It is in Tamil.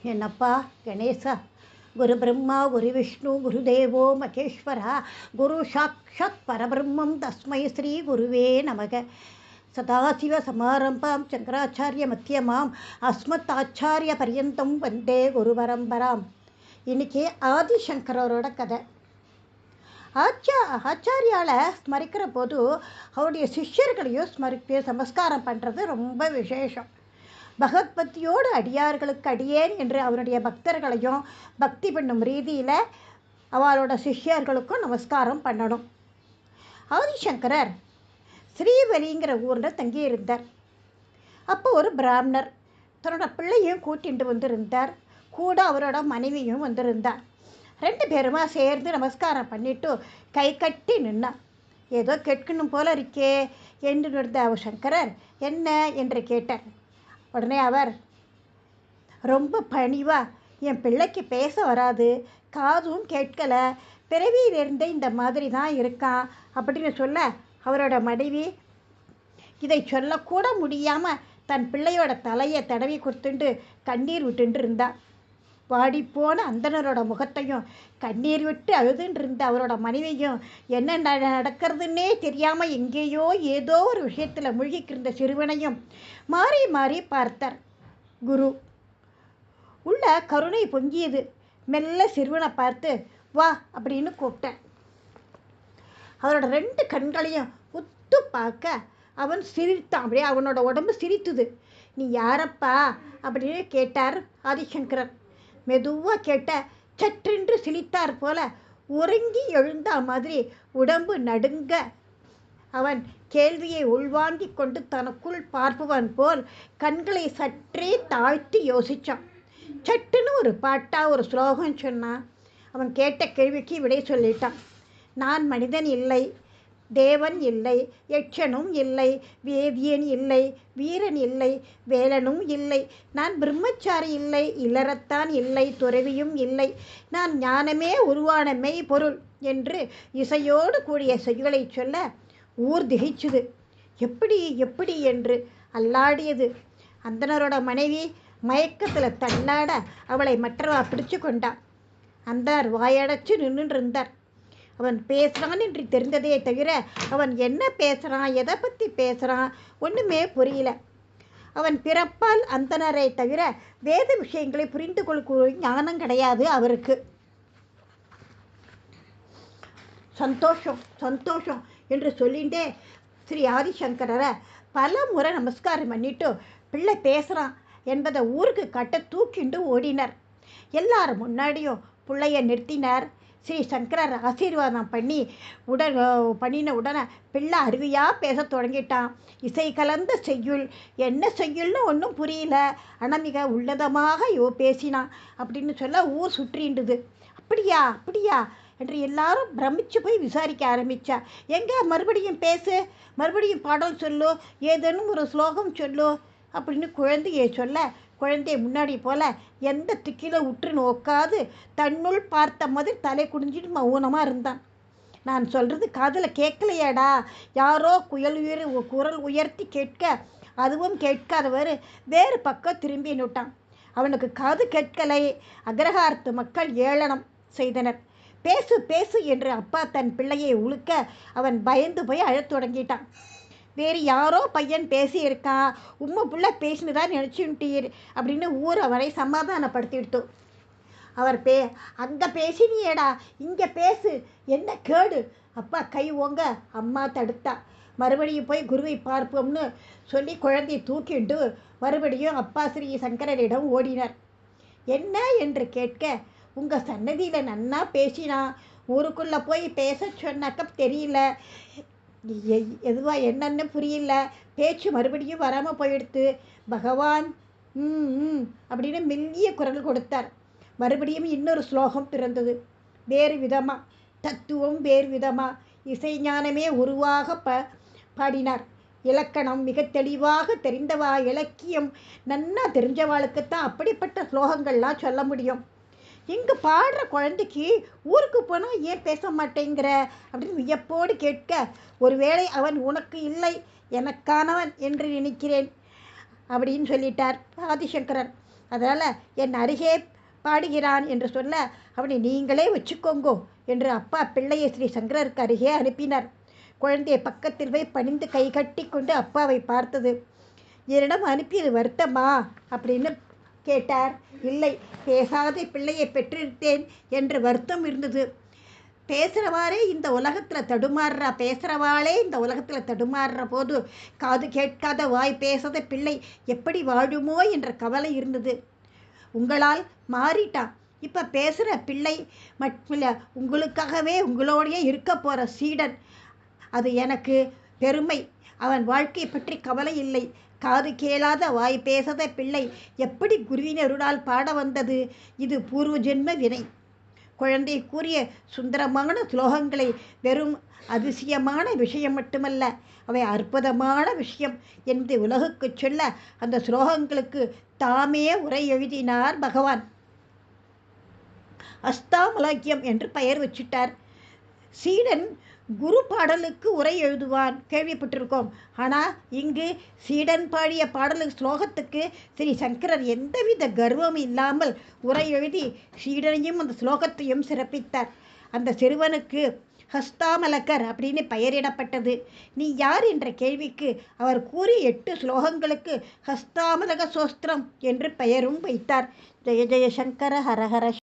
என்னப்பா கணேசா, குரு பிரம்மா குரு விஷ்ணு குருதேவோ மகேஸ்வரா, குரு சாக்ஷாத் பரபிரம்மம் தஸ்மை ஸ்ரீ குருவே நமக. சதாசிவ சமாரம்பாம் சங்கராச்சாரிய மத்தியமாம் அஸ்மத் ஆச்சாரிய பரியந்தம் வந்தே குரு பரம்பராம். இன்னைக்கு ஆதிசங்கரோட கதை. ஆச்சாரியால ஸ்மரிக்கிற போது அவருடைய சிஷ்யர்களையும் நமஸ்காரம் பண்ணுறது ரொம்ப விசேஷம். பகவத்பக்தியோடு அடியார்களுக்கு அடியேன் என்று அவருடைய பக்தர்களையும் பக்தி பண்ணும் ரீதியில் அவளோட சிஷ்யர்களுக்கும் நமஸ்காரம் பண்ணணும். ஆதிசங்கரர் ஸ்ரீவலிங்கிற ஊரில் தங்கியிருந்தார். அப்போ ஒரு பிராமணர் தன்னோட பிள்ளையும் கூட்டிட்டு வந்திருந்தார். கூட அவரோட மனைவியும் வந்திருந்தார். 2 பேருமா சேர்ந்து நமஸ்காரம் பண்ணிட்டு கை கட்டி நின்னார். ஏதோ கேட்கணும் போல இருக்கே என்று நிறுத்த சங்கரர் என்ன என்று கேட்டார். உடனே அவர் ரொம்ப பணிவா, என் பிள்ளைக்கு பேச வராது, காதும் கேட்கலை, பிறவியிலிருந்து இந்த மாதிரி தான் இருக்கான் அப்படின்னு சொல்ல அவரோட மனைவி இதை சொல்லக்கூட முடியாமல் தன் பிள்ளையோட தலையை தடவி கொடுத்துட்டு கண்ணீர் விட்டுட்டு இருந்தா. வாடிப்போன அந்தனரோட முகத்தையும் கண்ணீர் விட்டு அழுதுன்னு இருந்த அவரோட மனைவியும் என்ன நடக்கிறதுன்னே தெரியாமல் எங்கேயோ ஏதோ ஒரு விஷயத்தில் மூழ்கிக்கிருந்த சிறுவனையும் மாறி மாறி பார்த்தார். குரு உள்ள கருணை பொங்கியது. மெல்ல சிறுவனை பார்த்து வா அப்படின்னு கூப்பிட்டேன். அவரோட 2 கண்களையும் உத்து பார்க்க அவன் சிரித்தான். அப்படியே அவனோட உடம்பு சிரித்துது. நீ யாரப்பா அப்படின்னு கேட்டார் ஆதிசங்கரர். மெதுவாக கேட்ட சற்றென்று சிலித்தார் போல உறங்கி எழுந்தா மாதிரி உடம்பு நடுங்க அவன் கேள்வியை உள்வாங்கி கொண்டு தனக்குள் பார்ப்பவன் போல் கண்களை சற்றே தாழ்த்தி யோசித்தான். சட்டுன்னு ஒரு பாட்டா ஒரு ஸ்லோகம் சொன்னான். அவன் கேட்ட கேள்விக்கு விடை சொல்லிட்டான். நான் மனிதன் இல்லை, தேவன் இல்லை, யட்சனும் இல்லை, வேதியன் இல்லை, வீரன் இல்லை, வேலனும் இல்லை, நான் பிரம்மச்சாரி இல்லை, இல்லறத்தான் இல்லை, துறவியும் இல்லை, நான் ஞானமே உருவான மெய் பொருள் என்று இசையோடு கூடிய செய்களை சொல்ல ஊர் திகைச்சுது. எப்படி எப்படி என்று அல்லாடியது. அந்தனரோட மனைவி மயக்கத்தில் தள்ளாட அவளை மற்றவா பிடிச்சு கொண்டான். அந்தனர் வாயடைச்சு நின்று இருந்தார். அவன் பேசுகிறான் என்று தெரிந்ததே தவிர அவன் என்ன பேசுகிறான், எதை பற்றி பேசுகிறான் ஒன்றுமே புரியல. அவன் பிறப்பால் அந்தனரை தவிர வேத விஷயங்களை புரிந்து கொள்கிற ஞானம் கிடையாது அவருக்கு. சந்தோஷம் சந்தோஷம் என்று சொல்லிகிட்டே ஸ்ரீ ஆதிசங்கரரை பல முறை நமஸ்காரம் பண்ணிட்டு பிள்ளை பேசுகிறான் என்பதை ஊருக்கு கட்ட தூக்கிண்டு ஓடினார். எல்லாரும் முன்னாடியும் பிள்ளைய நிறுத்தினார். ஸ்ரீ சங்கரர் ஆசீர்வாதம் பண்ணின உடனே பிள்ளை அருவியாக பேச தொடங்கிட்டான். இசை கலந்த செய்யுள், என்ன செய்யுள்னு ஒன்றும் புரியல, ஆனால் மிக உள்ளதமாக பேசினான் அப்படின்னு சொல்ல ஊர் சுற்றின்றது. அப்படியா அப்படியா என்று எல்லாரும் பிரமிச்சு போய் விசாரிக்க ஆரம்பித்தா. எங்கே மறுபடியும் பேசு, மறுபடியும் பாடல் சொல்லு, ஏதேனும் ஒரு ஸ்லோகம் சொல்லு அப்படின்னு குழந்தையை சொல்ல குழந்தைய முன்னாடி போல எந்த திக்கில உற்று நோக்காது தன்னுள் பார்த்த மாதிரி தலை குடிஞ்சிட்டு மௌனமாக இருந்தான். நான் சொல்கிறது காதில் கேட்கலையாடா, யாரோ குரல் உயர்த்தி கேட்க அதுவும் கேட்காதவர் வேறு பக்கம் திரும்பி நோட்டான். அவனுக்கு காது கேட்கலை. அக்ரஹாரத்து மக்கள் ஏளனம் செய்தனர். பேசு பேசு என்று அப்பா தன் பிள்ளையை உழுக்க அவன் பயந்து போய் அழத் தொடங்கிட்டான். வேறு யாரோ பையன் பேசியிருக்கான், உம்மை புள்ள பேசினதான் நினச்சுட்டீர் அப்படின்னு ஊர் அவரை சமாதானப்படுத்திடுத்து. அவர் அங்கே பேசினியேடா, இங்கே பேசு, என்ன கேடு, அப்பா கை ஓங்க அம்மா தடுத்தா. மறுபடியும் போய் குருவை பார்ப்போம்னு சொல்லி குழந்தையை தூக்கிட்டு மறுபடியும் அப்பா ஸ்ரீ சங்கரரிடம் ஓடினார். என்ன என்று கேட்க, உங்கள் சன்னதியில் நன்னா பேசினா, ஊருக்குள்ளே போய் பேச சொன்னாக்க தெரியல, எதுவாக என்னன்னு புரியல, பேச்சு மறுபடியும் வராமல் போயிடுத்து, பகவான் அப்படின்னு மெல்லிய குரல் கொடுத்தார். மறுபடியும் இன்னொரு ஸ்லோகம் பிறந்தது. வேறு விதமாக தத்துவம் வேறு விதமாக இசைஞானமே உருவாக பாடினார். இலக்கணம் மிக தெளிவாக தெரிந்தவா, இலக்கியம் நன்னா தெரிஞ்சவாளுக்குத்தான் அப்படிப்பட்ட ஸ்லோகங்கள்லாம் சொல்ல முடியும். இங்கே பாடுற குழந்தைக்கு ஊருக்கு போனால் ஏன் பேச மாட்டேங்கிற அப்படின்னு வியப்போடு கேட்க, ஒருவேளை அவன் உனக்கு இல்லை, எனக்கானவன் என்று நினைக்கிறேன் அப்படின்னு சொல்லிட்டார் ஆதிசங்கரர். அதனால் என் அருகே பாடுகிறான் என்று சொல்ல, அவனை நீங்களே வச்சுக்கோங்கோ என்று அப்பா பிள்ளையை ஸ்ரீ சங்கரருக்கு அருகே அனுப்பினார். குழந்தையை பக்கத்தில் போய் பணிந்து கை கட்டி கொண்டு அப்பாவை பார்த்தது. என்னிடம் அனுப்பியது வருத்தமா அப்படின்னு கேட்டார். இல்லை, பேசாத பிள்ளையை பெற்றிருத்தேன் என்று வருத்தம் இருந்தது. பேசுகிறவாளே இந்த உலகத்தில் தடுமாறுற போது காது கேட்காத வாய் பேசாத பிள்ளை எப்படி வாழுமோ என்ற கவலை இருந்தது. உங்களால் மாறிட்டான். இப்போ பேசுகிற பிள்ளை மட்டுமில்ல, உங்களுக்காகவே உங்களோடையே இருக்க போகிற சீடன். அது எனக்கு பெருமை. அவன் வாழ்க்கையை பற்றி கவலை இல்லை. காது கேளாத வாய் பேசாத பிள்ளை எப்படி குருவினருடால் பாட வந்தது? இது பூர்வ ஜென்ம வினை. குழந்தை கூறிய சுந்தரமான ஸ்லோகங்களை வெறும் அதிசயமான விஷயம் மட்டுமல்ல, அவை அற்புதமான விஷயம் என்று உலகுக்கு சொல்ல அந்த ஸ்லோகங்களுக்கு தாமே உரை எழுதினார் பகவான். அஸ்தாமலாக்கியம் என்று பெயர் வச்சிட்டார். சீடன் குரு பாடலுக்கு உரை எழுதுவான், கேள்விப்பட்டிருக்கோம். ஆனால் இங்கு சீடன் பாடிய பாடலுக்கு ஸ்லோகத்துக்கு ஸ்ரீ சங்கரர் எந்தவித கர்வமும் இல்லாமல் உரை எழுதி சீடனையும் அந்த ஸ்லோகத்தையும் சிறப்பித்தார். அந்த சிறுவனுக்கு ஹஸ்தாமலக்கர் அப்படின்னு பெயரிடப்பட்டது. நீ யார் என்ற கேள்விக்கு அவர் கூறிய 8 ஸ்லோகங்களுக்கு ஹஸ்தாமலக சோஸ்திரம் என்று பெயரும் வைத்தார். ஜெய ஜெய சங்கர ஹரஹர.